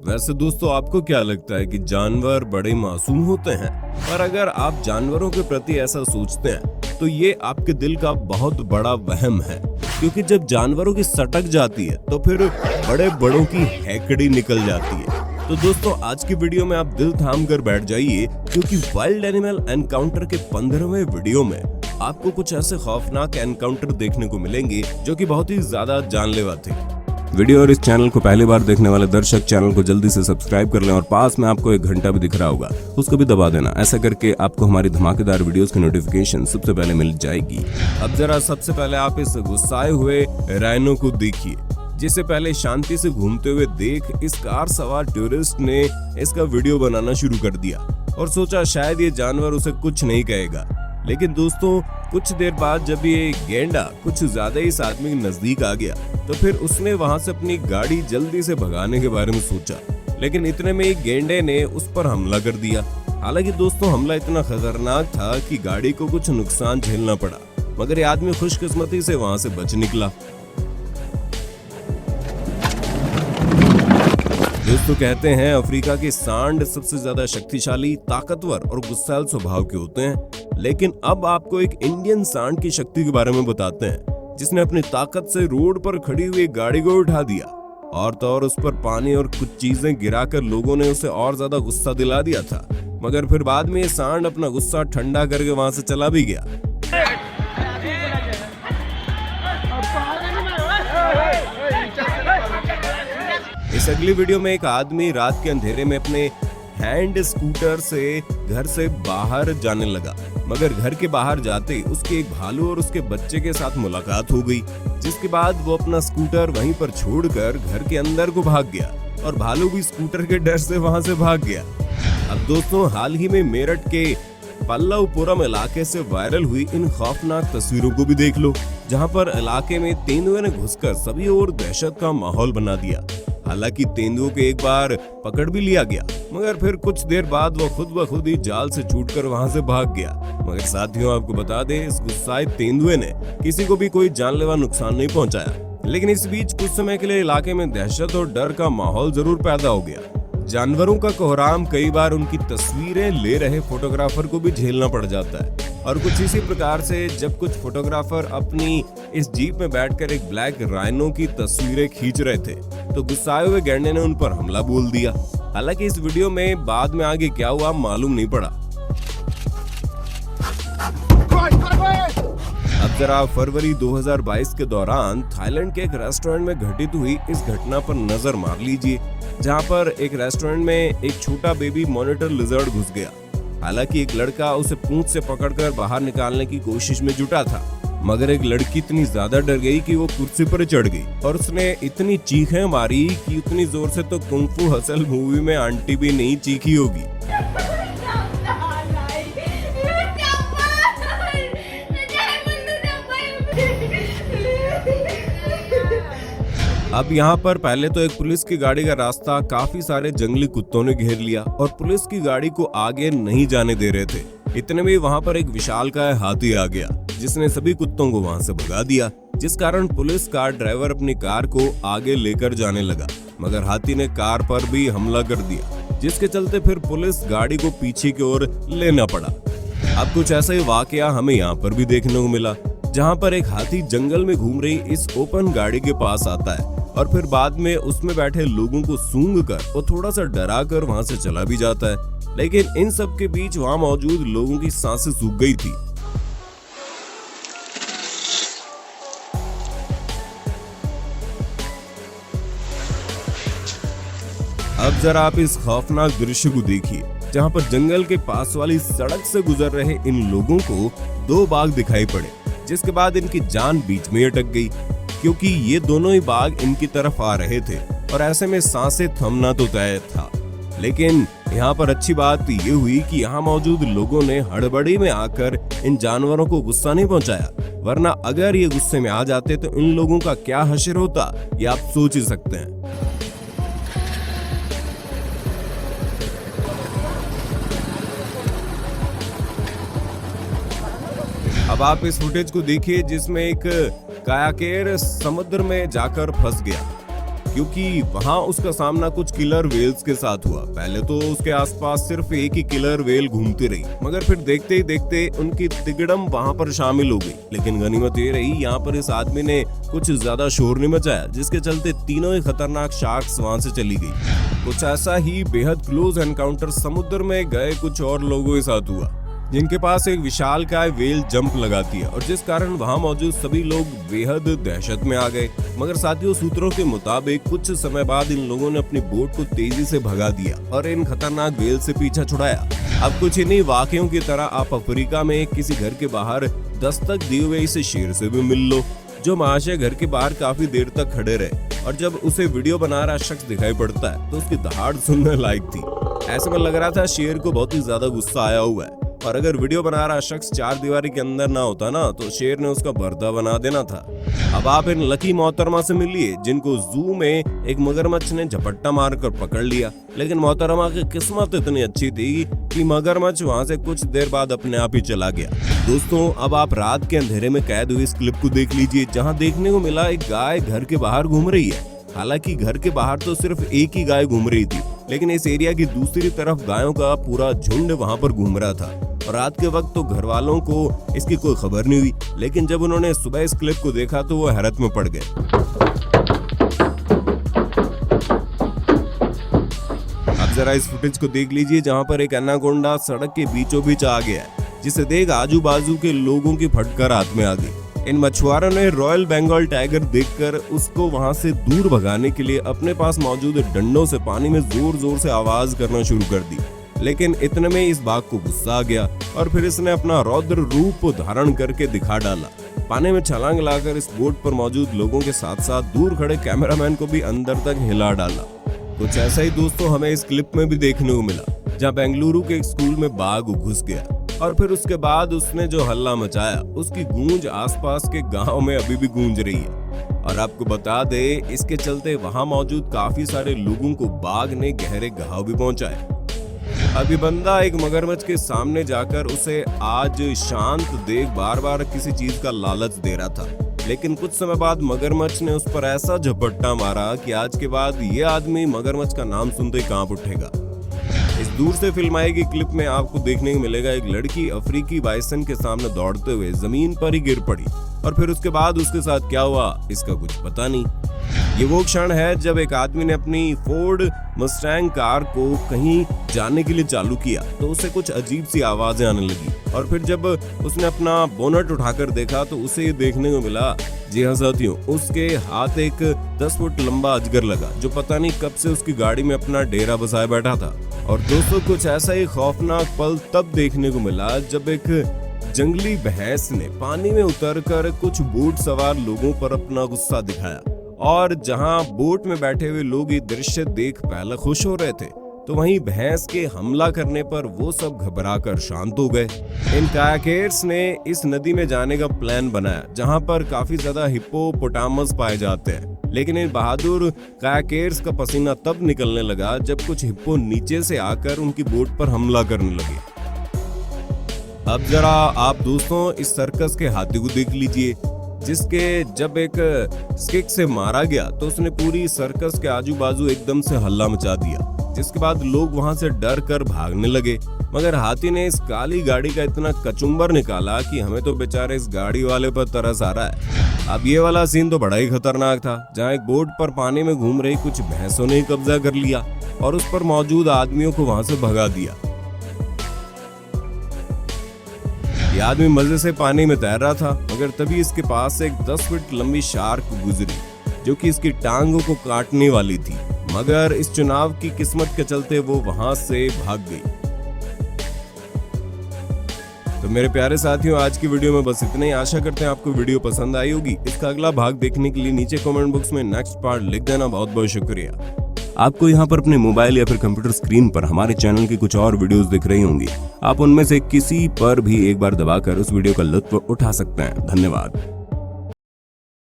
वैसे दोस्तों आपको क्या लगता है कि जानवर बड़े मासूम होते हैं? पर अगर आप जानवरों के प्रति ऐसा सोचते हैं तो ये आपके दिल का बहुत बड़ा वहम है, क्योंकि जब जानवरों की सटक जाती है तो फिर बड़े बड़ों की हैकड़ी निकल जाती है। तो दोस्तों आज की वीडियो में आप दिल थाम कर बैठ जाइए, क्योंकि वाइल्ड एनिमल एनकाउंटर के 15वें वीडियो में आपको कुछ ऐसे खौफनाक एनकाउंटर देखने को मिलेंगे जो कि बहुत ही ज्यादा जानलेवा थे। वीडियो और इस चैनल को पहली बार देखने वाले दर्शक चैनल को जल्दी से सब्सक्राइब कर लें और पास में आपको एक घंटा भी दिख रहा होगा, उसको भी दबा देना। ऐसा करके आपको हमारी धमाकेदार वीडियोस की नोटिफिकेशन सबसे पहले मिल जाएगी। अब जरा सबसे पहले आप इस गुस्साए हुए राइनो को देखिए, जिसे पहले शांति से घूमते हुए देख इस कार सवार टूरिस्ट ने इसका वीडियो बनाना शुरू कर दिया और सोचा शायद ये जानवर उसे कुछ नहीं कहेगा। लेकिन दोस्तों कुछ देर बाद जब ये गेंडा कुछ ज्यादा ही इस आदमी के नजदीक आ गया तो फिर उसने वहां से अपनी गाड़ी जल्दी से भगाने के बारे में सोचा, लेकिन इतने में एक गेंडे ने उस पर हमला कर दिया। हालांकि दोस्तों हमला इतना खतरनाक था कि गाड़ी को कुछ नुकसान झेलना पड़ा, मगर ये आदमी खुशकिस्मती से वहां से बच निकला। दोस्तों कहते हैं अफ्रीका के सांड सबसे ज्यादा शक्तिशाली, ताकतवर और गुस्सैल स्वभाव के होते हैं, लेकिन अब आपको एक इंडियन सांड की शक्ति के बारे में बताते हैं, जिसने अपनी ताकत से रोड पर खड़ी हुई गाड़ी को उठा दिया और तो और उस पर पानी और कुछ चीजें गिराकर लोगों ने उसे और ज्यादा गुस्सा दिला दिया था। मगर फिर बाद में ये सांड अपना गुस्सा ठंडा करके वहां से चला भी गया। इस अगली वीडियो में एक आदमी रात के अंधेरे में अपने हैंड स्कूटर से घर से बाहर जाने लगा, मगर घर के बाहर जाते उसके एक भालू और उसके बच्चे के साथ मुलाकात हो गई, जिसके बाद वो अपना स्कूटर वहीं पर छोड़कर घर के अंदर को भाग गया और भालू भी स्कूटर के डर से वहां से भाग गया। अब दोस्तों हाल ही में मेरठ के पल्लवपुरम इलाके से वायरल हुई इन खौफनाक तस्वीरों को भी देख लो, जहां पर इलाके में तेंदुए ने घुसकर सभी ओर दहशत का माहौल बना दिया। हालांकि तेंदुओं को एक बार पकड़ भी लिया गया, मगर फिर कुछ देर बाद वो खुद ब खुद ही जाल से छूटकर वहां से भाग गया। मगर साथियों आपको बता दें, इस गुस्साए तेंदुए ने किसी को भी कोई जानलेवा नुकसान नहीं पहुंचाया, लेकिन इस बीच कुछ समय के लिए इलाके में दहशत और डर का माहौल जरूर पैदा हो गया। जानवरों का कोहराम कई बार उनकी तस्वीरें ले रहे फोटोग्राफर को भी झेलना पड़ जाता है, और कुछ इसी प्रकार से जब कुछ फोटोग्राफर अपनी इस जीप में बैठकर एक ब्लैक राइनो की तस्वीरें खींच रहे थे तो गुस्साए हुए गैंडे ने उन पर हमला बोल दिया। हालांकि इस वीडियो में बाद में आगे क्या हुआ मालूम नहीं पड़ा। अब जरा फरवरी 2022 के दौरान थाईलैंड के एक रेस्टोरेंट में घटित हुई इस घटना पर नजर मार लीजिए, जहां पर एक रेस्टोरेंट में एक छोटा बेबी मॉनिटर लिजर्ड घुस गया। हालांकि एक लड़का उसे पूंछ से पकड़कर बाहर निकालने की कोशिश में जुटा था, मगर एक लड़की इतनी ज्यादा डर गई कि वो कुर्सी पर चढ़ गई और उसने इतनी चीखें मारी कि उतनी जोर से तो कुंग फू हसल मूवी में आंटी भी नहीं चीखी होगी। अब यहाँ पर पहले तो एक पुलिस की गाड़ी का रास्ता काफी सारे जंगली कुत्तों ने घेर लिया और पुलिस की गाड़ी को आगे नहीं जाने दे रहे थे। इतने में वहाँ पर एक विशालकाय हाथी आ गया, जिसने सभी कुत्तों को वहाँ से भगा दिया, जिस कारण पुलिस कार ड्राइवर अपनी कार को आगे लेकर जाने लगा, मगर हाथी ने कार पर भी हमला कर दिया, जिसके चलते फिर पुलिस गाड़ी को पीछे की ओर लेना पड़ा। अब कुछ ऐसा ही वाकया हमें यहाँ पर भी देखने को मिला, जहाँ पर एक हाथी जंगल में घूम रही इस ओपन गाड़ी के पास आता है और फिर बाद में उसमें बैठे लोगों को सूंघ कर और थोड़ा सा डरा कर वहां से चला भी जाता है। लेकिन इन सब के बीच वहां मौजूद लोगों की सांसें सूख गई थी। अब जरा आप इस खौफनाक दृश्य को देखिए, जहां पर जंगल के पास वाली सड़क से गुजर रहे इन लोगों को दो बाघ दिखाई पड़े, जिसके बाद इनकी जान बीच में अटक गई, क्योंकि ये दोनों ही बाघ इनकी तरफ आ रहे थे और ऐसे में सांसें थमना तो तय था। लेकिन यहाँ पर अच्छी बात ये हुई कि यहाँ मौजूद लोगों ने हड़बड़ी में आकर इन जानवरों को गुस्सा नहीं पहुंचाया, वरना अगर ये गुस्से में आ जाते तो इन लोगों का क्या हश्र होता ये आप सोच ही सकते हैं। अब आप इस फुटेज को देखिए, जिसमें एक कायाकेर समुद्र में जाकर फंस गया। क्योंकि वहाँ उसका सामना कुछ किलर वेल्स के साथ हुआ। पहले तो उसके आसपास सिर्फ एक ही किलर वेल घूमती रही, मगर फिर देखते ही देखते उनकी तिगड़म वहाँ पर शामिल हो गई। लेकिन गनीमत ये रही, यहाँ पर इस आदमी ने कुछ ज्यादा शोर नहीं मचाया, जिसके चलते तीनों ही खतरनाक शार्क्स वहाँ से चली गई। कुछ ऐसा ही बेहद क्लोज एनकाउंटर समुद्र में गए कुछ और लोगों के साथ हुआ, जिनके पास एक विशालकाय वेल जंप लगाती है और जिस कारण वहां मौजूद सभी लोग बेहद दहशत में आ गए। मगर साथियों, सूत्रों के मुताबिक कुछ समय बाद इन लोगों ने अपनी बोट को तेजी से भगा दिया और इन खतरनाक वेल से पीछा छुड़ाया। अब कुछ इन्हीं वाकयों की तरह आप अफ्रीका में किसी घर के बाहर दस्तक दिए हुए इस शेर से भी मिल लो, जो महाशय घर के बाहर काफी देर तक खड़े रहे और जब उसे वीडियो बना रहा शख्स दिखाई पड़ता है तो उसकी दहाड़ सुनने लायक थी। ऐसे में लग रहा था शेर को बहुत ही ज्यादा गुस्सा आया हुआ है और अगर वीडियो बना रहा शख्स चार दीवारी के अंदर ना होता ना तो शेर ने उसका पर्दा बना देना था। अब आप इन लकी मोहतरमा से मिलिए जिनको जू में एक मगरमच्छ ने झपट्टा मारकर पकड़ लिया, लेकिन मोहतरमा की किस्मत इतनी अच्छी थी कि मगरमच्छ वहां से कुछ देर बाद अपने आप ही चला गया। दोस्तों, अब आप रात के अंधेरे में कैद हुई इस क्लिप को देख लीजिए, जहाँ देखने को मिला एक गाय घर के बाहर घूम रही है। हालांकि घर के बाहर तो सिर्फ एक ही गाय घूम रही थी, लेकिन इस एरिया की दूसरी तरफ गायों का पूरा झुंड वहां पर घूम रहा था और रात के वक्त तो घर वालों को इसकी कोई खबर नहीं हुई। लेकिन जब उन्होंने सुबह इस क्लिप को देखा तो वो हैरत में पड़ गए। अब जरा इस फुटेज को देख लीजिए, जहां पर एक एनाकोंडा सड़क के बीचों बीच आ गया है, जिसे देख आजू बाजू के लोगों की फटकर हाथ में आ गई। इन मछुआरों ने रॉयल बंगाल टाइगर देखकर उसको वहां से दूर भगाने के लिए अपने पास मौजूद डंडों से पानी में जोर जोर से आवाज करना शुरू कर दी। लेकिन इतने में इस बाघ को गुस्सा आ गया और फिर इसने अपना रौद्र रूप धारण करके दिखा डाला। पानी में छलांग लाकर इस बोट पर मौजूद लोगों के साथ साथ दूर खड़े कैमरामैन को भी अंदर तक हिला डाला। कुछ ऐसा ही दोस्तों हमें इस क्लिप में भी देखने को मिला, जहाँ बेंगलुरु के एक स्कूल में बाघ घुस गया और फिर उसके बाद उसने जो हल्ला मचाया उसकी गूंज आसपास के गांव में अभी भी गूंज रही है। और आपको बता दे, इसके चलते वहां मौजूद काफी सारे लोगों को बाघ ने गहरे घाव भी पहुंचाए। अभी बंदा एक मगरमच्छ के सामने जाकर उसे आज शांत देख बार बार किसी चीज का लालच दे रहा था, लेकिन कुछ समय बाद मगरमच्छ ने उस पर ऐसा झपट्टा मारा कि आज के बाद ये आदमी मगरमच्छ का नाम सुनते ही कांप उठेगा। इस दूर से फिल्माई गई क्लिप में आपको देखने को मिलेगा एक लड़की अफ्रीकी बाइसन के सामने दौड़ते हुए जमीन पर ही गिर पड़ी और फिर उसके बाद उसके साथ क्या हुआ इसका कुछ पता नहीं। ये वो क्षण है जब एक आदमी ने अपनी फोर्ड मस्टैंग कार को कहीं जाने के लिए चालू किया तो उसे कुछ अजीब सी आवाजें आने लगी और फिर जब उसने अपना बोनट उठाकर देखा तो उसे ये देखने को मिला, जी हाँ साथियों, उसके हाथ एक 10 फुट लंबा अजगर लगा जो पता नहीं कब से उसकी गाड़ी में अपना डेरा बसाए बैठा था। और दोस्तों, कुछ ऐसा ही खौफनाक पल तब देखने को मिला जब एक जंगली भैंस ने पानी में उतरकर कुछ बोट सवार लोगों पर अपना गुस्सा दिखाया और जहां बोट में बैठे हुए लोग ये दृश्य देख पहले खुश हो रहे थे तो वहीं भैंस के हमला करने पर वो सब घबराकर शांत हो गए। इन कायाकर्स ने इस नदी में जाने का प्लान बनाया जहां पर काफी ज्यादा हिप्पोपोटामस पाए जाते हैं, लेकिन इन बहादुर कायाकर्स का पसीना तब निकलने लगा जब कुछ हिप्पो नीचे से आकर उनकी बोट पर हमला करने लगे। अब जरा आप दोस्तों इस सर्कस के हाथी को देख लीजिए, जिसके जब एक स्टिक से मारा गया तो उसने पूरी सर्कस के आजू बाजू एकदम से हल्ला मचा दिया, जिसके बाद लोग वहां से डर कर भागने लगे। मगर हाथी ने इस काली गाड़ी का इतना कचुम्बर निकाला कि हमें तो बेचारे इस गाड़ी वाले पर तरस आ रहा है। अब ये वाला सीन तो बड़ा ही खतरनाक था, जहाँ एक बोट पर पानी में घूम रही कुछ भैंसों ने कब्जा कर लिया और उस पर मौजूद आदमियों को वहां से भगा दिया। ये आदमी मजे से पानी में तैर रहा था, मगर तभी इसके पास से एक 10 फीट लंबी शार्क गुजरी जो कि इसकी टांगों को काटने वाली थी, मगर इस चुनाव की किस्मत के चलते वो वहां से भाग गई। तो मेरे प्यारे साथियों, आज की वीडियो में बस इतना ही। आशा करते हैं आपको वीडियो पसंद आई होगी। इसका अगला भाग देखने के लिए नीचे कमेंट बॉक्स में नेक्स्ट पार्ट लिख देना। बहुत बहुत शुक्रिया। आपको यहाँ पर अपने मोबाइल या फिर कंप्यूटर स्क्रीन पर हमारे चैनल की कुछ और वीडियोस दिख रही होंगी। आप उनमें से किसी पर भी एक बार दबाकर उस वीडियो का लुत्फ उठा सकते हैं। धन्यवाद।